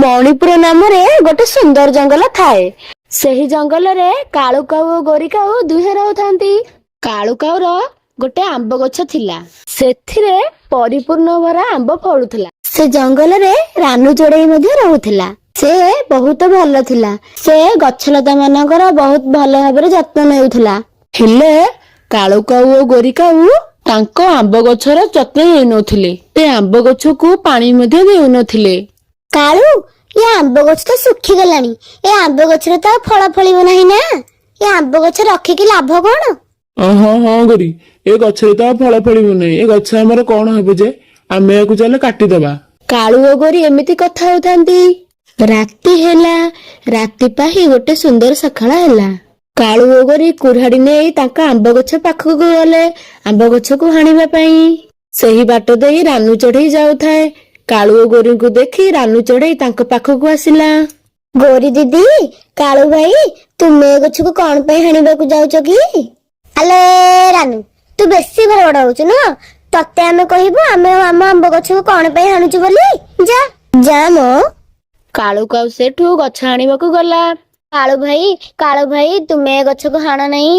ମଣିପୁର ନାମରେ ଗୋଟେ ସୁନ୍ଦର ଜଙ୍ଗଲ ଥାଏ। ସେହି ଜଙ୍ଗଲରେ କାଳୁ କାଉ ଓ ଗୋରି କାଉ ଦୁହେଁ ରହୁଥାନ୍ତି। କାଳୁ କାଉର ଗୋଟେ ଆମ୍ବ ଗଛ ଥିଲା। ସେଥିରେ ପରିପୂର୍ଣ୍ଣ ଭରା ଆମ୍ବ ଫଳୁଥିଲା। ସେ ଜଙ୍ଗଲରେ ରାନୁ ଚଢ଼େଇ ମଧ୍ୟ ରହୁଥିଲା। ସେ ବହୁତ ଭଲ ଥିଲା। ସେ ଗଛଲତା ମାନଙ୍କର ବହୁତ ଭଲ ଭାବରେ ଯତ୍ନ ନେଉଥିଲା। ହେଲେ କାଳୁ କାଉ ଓ ଗୋରି କାଉ ତାଙ୍କ ଆମ୍ବ ଗଛର ଯତ୍ନ ନେଉନଥିଲେ। ସେ ଆମ୍ବ ଗଛକୁ ପାଣି ମଧ୍ୟ ଦେଉନଥିଲେ। କାଳୁ, ଏ ଆମ୍ବ ଗଛ ତ ଶୁଖିଗଲାଣି। ଏ ଆମ୍ବ ଗଛରେ ତ ଆଉ ଫଳ ଫଳିବ ନାହିଁ ନା। ଏ ଆମ୍ବ ଗଛ ରଖିକି ଲାଭ କଣ? ହଁ ହଁ ଗୋରି, ଏ ଗଛରେ ତ ଆଉ ଫଳ ଫଳିବ ନାହିଁ। ଏ ଗଛ ଆମର କଣ ହେବ ଯେ? ଆମେ ୟାକୁ ଚାଲେ କାଟିଦବା। କାଳୁ ଓ ଗୋରି ଏମିତି କଥା ହେଉଥାନ୍ତି। ରାତି ହେଲା। ରାତି ପାହି ଗୋଟେ ସୁନ୍ଦର ସକାଳ ହେଲା। କାଳୁ ଓ ଗୋରି କୁରାଢି ନେଇ ତାଙ୍କ ଆମ୍ବ ଗଛ ପାଖକୁ ଗଲେ ଆମ୍ବ ଗଛକୁ ହାଣିବା ପାଇଁ। ସେହି ବାଟ ଦେଇ ରାନୁ ଚଢ଼େଇ ଯାଉଥାଏ। କାଳୁ ଓ ଗୋରିଙ୍କୁ ଦେଖି ରାନୁ ଚଢ଼େଇ ତାଙ୍କ ପାଖକୁ ଆସିଲା। ଗୋରି ଦିଦି, କାଳୁ ଭାଇ, ତୁମେ ଏ ଗଛକୁ କଣ ପାଇଁ ହାଣିବାକୁ ଯାଉଛ କି? ଆଲେ ରାନୁ, ତୁ ବେଶୀ ବଡ ବଡ ହଉଛୁ ନା। ତତେ ଆମେ କହିବୁ ଆମେ ଆମ ଆମ୍ବ ଗଛକୁ କଣ ପାଇଁ ହାଣୁଛୁ ବୋଲି। ଯା ଯା ମ। କାଳୁ କାଉ ସେଠୁ ଗଛ ହାଣିବାକୁ ଗଲା। କାଳୁ ଭାଇ, ତୁମେ ଏ ଗଛକୁ ହାଣ ନାହିଁ।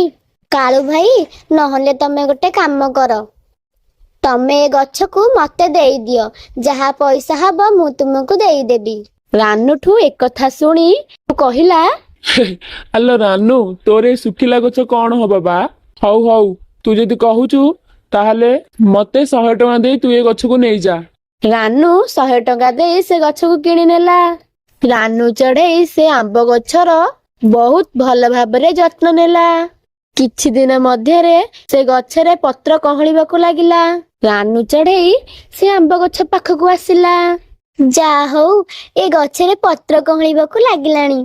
କାଳୁ ଭାଇ, ନହେଲେ ତମେ ଗୋଟେ କାମ କର। ତମେ ଏ ଗଛକୁ ମତେ ଦେଇଦିଅ। ଯାହା ପଇସା ହବ ମୁଁ ତୁମକୁ ଦେଇଦେବି। ରାନୁଠୁ ଏକଥା ଶୁଣି କହିଲା, ଆଲୋ ରାନୁ, ତୋର ଏ ଶୁଖିଲା ଗଛ କଣ ହବ ବା? ହଉ ହଉ, ତୁ ଯଦି କହୁଛୁ ତାହେଲେ ମତେ 100 ଟଙ୍କା ଦେଇ ତୁ ଏ ଗଛକୁ ନେଇଯା। ରାନୁ 100 ଟଙ୍କା ଦେଇ ସେ ଗଛକୁ କିଣି ନେଲା। ରାନୁ ଚଢ଼େଇ ସେ ଆମ୍ବ ଗଛର ବହୁତ ଭଲ ଭାବରେ ଯତ୍ନ ନେଲା। କିଛି ଦିନ ମଧ୍ୟରେ ସେ ଗଛରେ ପତ୍ର କଅଁଳିବାକୁ ଲାଗିଲା। ରାନୁ ଚଢ଼େଇ ସେ ଆମ୍ବ ଗଛ ପାଖକୁ ଆସିଲା। ଯା ହଉ, ଏ ଗଛରେ ପତ୍ର କଅଁଳିବାକୁ ଲାଗିଲାଣି।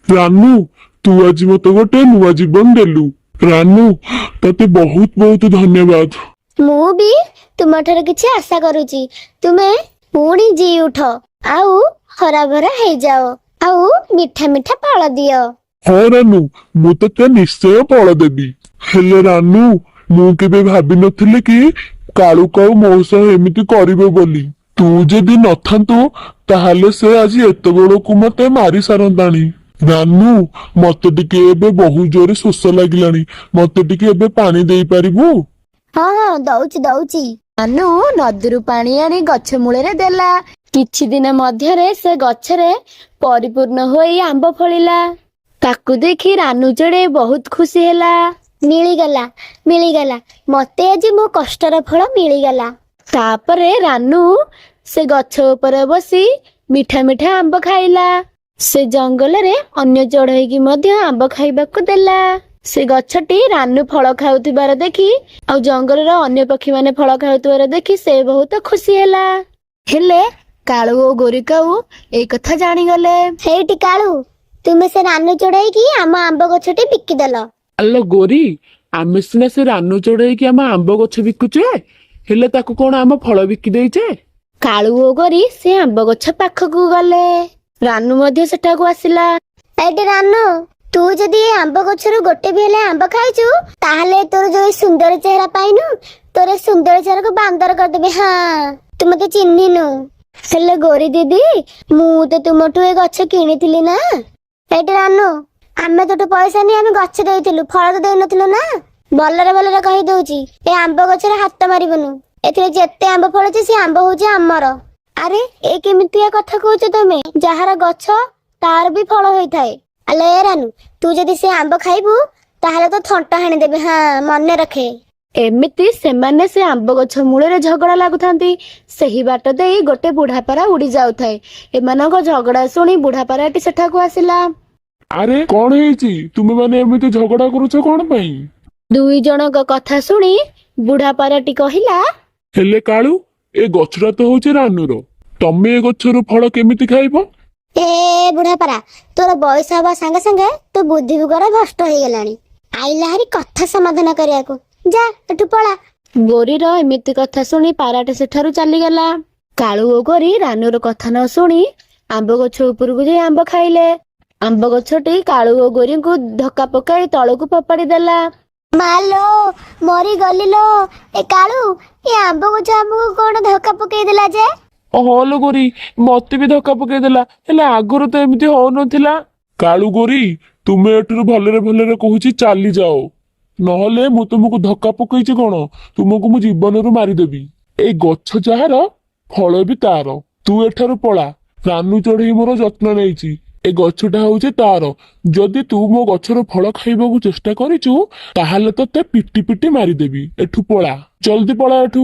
ରାନୁ, ତୁ ଆଜି ମତେ ଗୋଟେ ନୂଆ ଜୀବନ ଦେଲୁ। ରାନୁ, ତତେ ବହୁତ ବହୁତ ଧନ୍ୟବାଦ। ମୁଁ ବି ତୁମଠାରୁ କିଛି ଆଶା କରୁଛି। ତୁମେ ପୁଣି ଜି ଉଠ, ଆଉ ହରାଭରା ହେଇଯାଅ, ଆଉ ମିଠା ମିଠା ଫଳ ଦିଅ। ହଁ ରାନୁ, ମୁଁ ତତେ ନିଶ୍ଚୟ ଫଳ ଦେବି। ହେଲେ ରାନୁ, ମୁଁ କେବେ ଭାବିନଥିଲି କି କାଳୁ କାଉ ମୋ ସହ ଏମିତି କରିବ ବୋଲି। ତୁ ଯଦି ନଥାନ୍ତୁ ତାହେଲେ ସେ ଆଜି ଏତେବେଳକୁ ମତେ ମାରି ସାରନ୍ତାଣି। ରାନୁ, ମତେ ଟିକେ ଏବେ ବହୁତ ଜୋରେ ଶୋଷ ଲାଗିଲାଣି। ମତେ ଟିକେ ଏବେ ପାଣି ଦେଇପାରିବୁ? ହଁ ହଁ, ଦଉଛି ଦଉଛି। ରାନୁ ନଦୀରୁ ପାଣି ଆଣି ଗଛ ମୂଳରେ ଦେଲା। କିଛି ଦିନ ମଧ୍ୟରେ ସେ ଗଛରେ ପରିପୂର୍ଣ୍ଣ ହୋଇ ଆମ୍ବ ଫଳିଲା। ତାକୁ ଦେଖି ରାନୁ ଚଢ଼େଇ ବହୁତ ଖୁସି ହେଲା। ମିଳିଗଲା, ମିଳିଗଲା, ମତେ ଆଜି ମୋ କଷ୍ଟର ଫଳ ମିଳିଗଲା। ତାପରେ ରାନୁ ସେ ଗଛ ଉପରେ ବସି ମିଠା ମିଠା ଆମ୍ବ ଖାଇଲା। ସେ ଜଙ୍ଗଲରେ ଅନ୍ୟ ଚଢ଼େଇକି ମଧ୍ୟ ଆମ୍ବ ଖାଇବାକୁ ଦେଲା। ସେ ଗଛଟି ରାନୁ ଫଳ ଖାଉଥିବାର ଦେଖି ଆଉ ଜଙ୍ଗଲର ଅନ୍ୟ ପକ୍ଷୀମାନେ ଫଳ ଖାଉଥିବାର ଦେଖି ସେ ବହୁତ ଖୁସି ହେଲା। ହେଲେ କାଳୁ ଓ ଗୋରି କାଉ ଏଇ କଥା ଜାଣିଗଲେ। ହେଇଟି କାଳୁ, ତୁମେ ସେ ରାନୁ ଚଢ଼େଇକି ଆମ ଆମ୍ବ ଗଛଟି ବିକିଦେଲ। ଆଲୋ ଗୋରି, ଆମେ ସିନା ସେ ରାନୁ ଚଢ଼େଇକି ଆମ ଆମ୍ବ ଗଛ ବିକୁଛେ, ହେଲେ ତାକୁ କଣ ଆମ ଫଳ ବିକି ଦେଇଛେ? କାଳୁ ଓ ଗୋରି ସେ ଆମ୍ବ ଗଛ ପାଖକୁ ଗଲେ। ରାନୁ ମଧ୍ୟ ସେଠାକୁ ଆସିଲା। ଏଇଟି ରାନୁ, ତୁ ଯଦି ଏ ଆମ୍ବ ଗଛରୁ ଗୋଟେ ବି ହେଲେ ଆମ୍ବ ଖାଇଛୁ, ତାହେଲେ ତୋର ଯୋଉ ସୁନ୍ଦର ଚେହେରା ପାଇନୁ, ତୋର ସୁନ୍ଦର ଚେହେରାକୁ ବାନ୍ଦର କରିଦେବି। ହଁ, ତୁ ମତେ ଚିହ୍ନିନୁ। ହେଲେ ଗୋରି ଦିଦି, ମୁଁ ତ ତୁମଠୁ ଏ ଗଛ କିଣିଥିଲି ନା। ଏଇଟି ରାନୁ, ଆମେ ତୋଠୁ ପଇସା ନେଇ ଆମେ ଗଛ ଦେଇଥିଲୁ, ଫଳ ତ ଦେଇନଥିଲୁ ନା। ଭଲରେ ଭଲରେ କହିଦଉଛି, ଏ ଆମ୍ବ ଗଛରେ ହାତ ମାରିବୁନୁ। ଏଥିରେ ଯେତେ ଆମ୍ବ ଫଳୁଛି ସେ ଆମ୍ବ ହଉଛି ଆମର। ଆରେ, ଏ କେମିତିଆ କଥା କହୁଛ ତମେ? ଯାହାର ଗଛ ତାର ବି ଫଳ ହୋଇଥାଏ। ଆଲେ ରାନୁ, ତୁ ଯଦି ସେ ଆମ୍ବ ଖାଇବୁ ତାହେଲେ ତ ଥଣ୍ଟ ହାଣିଦେବି। ହଁ, ମନେ ରଖେ। ଏମିତି ସେମାନେ ସେ ଆମ୍ବ ଗଛ ମୂଳରେ ଝଗଡା ଲାଗୁଥାନ୍ତି। ସେହି ବାଟ ଦେଇ ଗୋଟେ ବୁଢାପାରା ଉଡି ଯାଉଥାଏ। ଏମାନଙ୍କ ଝଗଡା ଶୁଣି ବୁଢାପାରାଟି ସେଠାକୁ ଆସିଲା। ଆରେ କଣ ହେଇଛି? ତୁମେ ମାନେ ଏମିତି ଝଗଡା କରୁଛ କଣ ପାଇଁ? ଦୁଇ ଜଣଙ୍କ କଥା ଶୁଣି ବୁଢାପାରାଟି କହିଲା, ହେଲେ କାଳୁ, ଏ ଗଛଟା ତ ହଉଛି ରାନୁର। ତମେ ଏ ଗଛରୁ ଫଳ କେମିତି ଖାଇବ? ଏ ବୁଢାପାରା, ତୋର ବୟସ ହବା ସାଙ୍ଗେ ସାଙ୍ଗେ ତୋ ବୁଦ୍ଧି ଗୁଡା ଭ୍ରଷ୍ଟ ହେଇଗଲାଣି। ଆଇଲା ହାରି କଥା ସମାଧାନ କରିବାକୁ। ଯା ଏଠୁ ପଳା। ଗୋରିର ଏମିତି କଥା ଶୁଣି ପାରାଟି ସେଠାରୁ ଚାଲିଗଲା। କାଳୁ ଓ ଗୋରି ରାନୁର କଥା ନ ଶୁଣି ଆମ୍ବ ଗଛ ଉପରକୁ ଯାଇ ଆମ୍ବ ଖାଇଲେ। ଆମ୍ବ ଗଛଟି କାଳୁ ଓ ଗୋରିଙ୍କୁ ଧକ୍କା ପକାଇ ତଳକୁ ଫୋପାଡ଼ି ଦେଲା। ମାଲୋ, ମରି ଗଲିଲୋ। ଏ କାଳୁ, ଏ ଆମ୍ବ ଗଛ ଆମକୁ କଣ ଧକ୍କା ପକେଇ ଦେଲା ଯେ? ହଲୋ ଗୋରି, ମତେ ବି ଧକ୍କା ପକେଇଦେଲା, ହେଲେ ଆଗରୁ ତ ଏମିତି ହଉନଥିଲା। କାଳୁ ଗୋରି, ତୁମେ ଏଠାରୁ ଭଲରେ ଭଲରେ କହୁଛି ଚାଲିଯାଅ, ନହେଲେ ମୁଁ ତୁମକୁ ଧକ୍କା ପକେଇଛି କଣ, ତୁମକୁ ମୁଁ ଜୀବନରୁ ମାରିଦେବି। ଏଇ ଗଛ ଯାହାର ଫଳ ବି ତାର। ତୁ ଏଠାରୁ ପଳା। ରାନୁ ଚଢେଇ ମୋର ଯତ୍ନ ନେଇଛି, ଏ ଗଛଟା ହଉଛି ତାର। ଯଦି ତୁ ମୋ ଗଛର ଫଳ ଖାଇବାକୁ ଚେଷ୍ଟା କରିଛୁ, ତାହେଲେ ତତେ ପିଟି ପିଟି ମାରିଦେବି। ଏଠୁ ପଳା, ଜଲ୍ଦି ପଳା ଏଠୁ।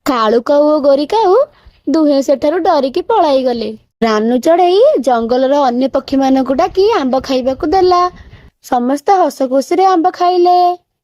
କାଳୁ କାଉ ଓ ଗୋରି କାଉ ଦୁହେଁ ସେଠାରୁ ଡରିକି ପଳାଇଗଲେ। ରାନୁ ଚଢେଇ ଜଙ୍ଗଲର ଅନ୍ୟ ପକ୍ଷୀମାନଙ୍କୁ ଡାକି ଆମ୍ବ ଖାଇବାକୁ ଦେଲା। ସମସ୍ତେ ହସ ଖୁସିରେ ଆମ୍ବ ଖାଇଲେ।